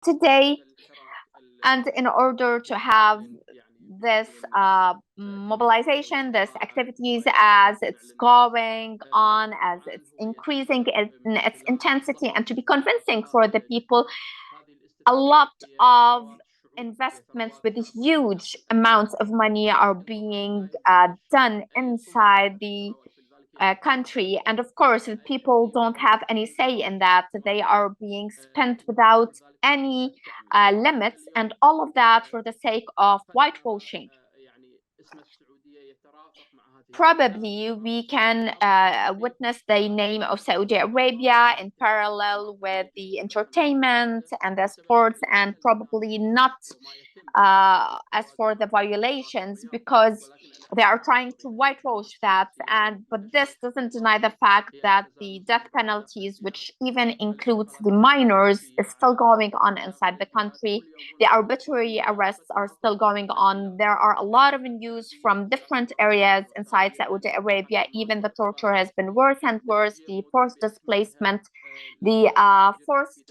today. And in order to have this mobilization, this activities, as it's going on, as it's increasing in its intensity, and to be convincing for the people, a lot of investments with huge amounts of money are being done inside the country. And of course, if people don't have any say in that, they are being spent without any limits, and all of that for the sake of whitewashing. Probably we can witness the name of Saudi Arabia in parallel with the entertainment and the sports, and probably not as for the violations, because they are trying to whitewash that. And but this doesn't deny the fact that the death penalties, which even includes the minors, is still going on inside the country. The arbitrary arrests are still going on. There are a lot of news from different areas inside Saudi Arabia. Even the torture has been worse and worse. The forced displacement, the forced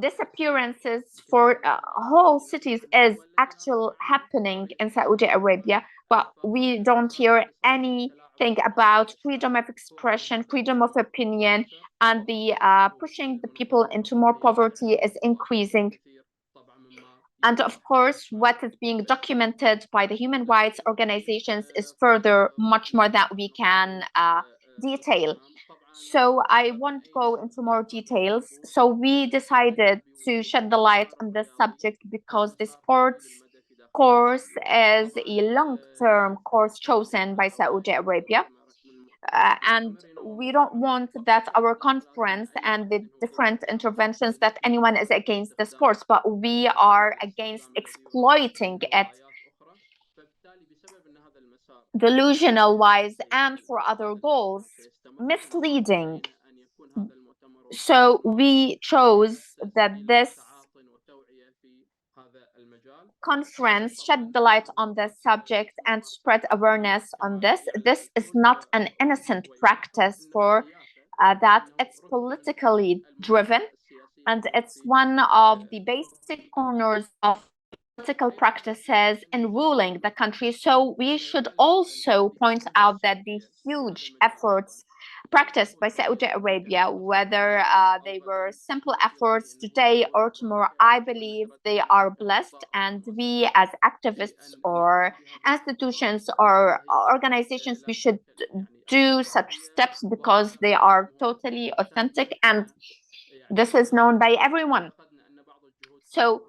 disappearances for whole cities is actual happening in Saudi Arabia, but we don't hear anything about freedom of expression, freedom of opinion, and the pushing the people into more poverty is increasing. And of course, what is being documented by the human rights organizations is further much more that we can detail. So I won't go into more details. So we decided to shed the light on this subject because the sports course is a long-term course chosen by Saudi Arabia. And we don't want that our conference and the different interventions that anyone is against the sports, but we are against exploiting it delusional wise and for other goals, misleading. So we chose that this conference shed the light on this subject and spread awareness on this. This is not an innocent practice for that. It's politically driven, and it's one of the basic corners of the political practices in ruling the country. So we should also point out that the huge efforts practiced by Saudi Arabia, whether they were simple efforts today or tomorrow, I believe they are blessed. And we, as activists or institutions or organizations, we should do such steps because they are totally authentic, and this is known by everyone. So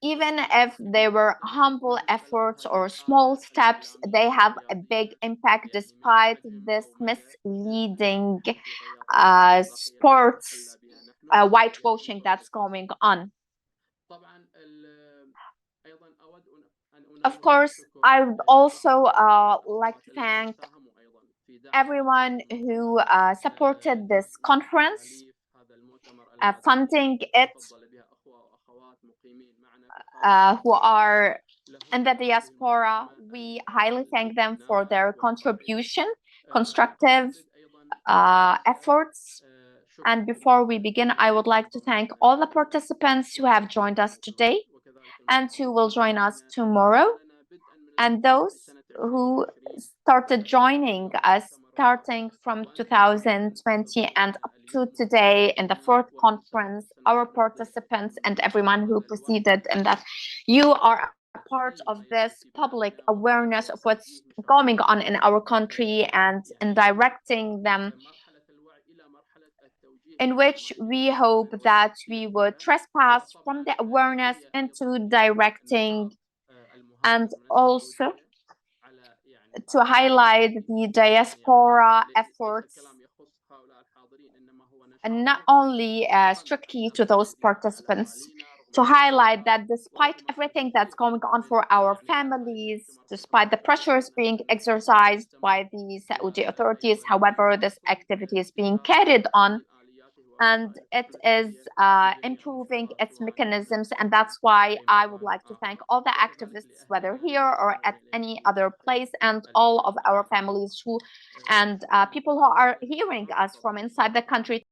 even if they were humble efforts or small steps, they have a big impact despite this misleading sports whitewashing that's going on. Of course, I would also like to thank everyone who supported this conference, funding it, who are in the diaspora. We highly thank them for their contribution, constructive efforts. And before we begin, I would like to thank all the participants who have joined us today and who will join us tomorrow, and those who started joining us starting from 2020 and up to today in the fourth conference, our participants and everyone who proceeded in that. You are a part of this public awareness of what's going on in our country and in directing them, in which we hope that we would trespass from the awareness into directing, and also to highlight the diaspora efforts, and not only strictly to those participants, to highlight that despite everything that's going on for our families, despite the pressures being exercised by the Saudi authorities, however, this activity is being carried on, and it is improving its mechanisms. And that's why I would like to thank all the activists, whether here or at any other place, and all of our families who and people who are hearing us from inside the country.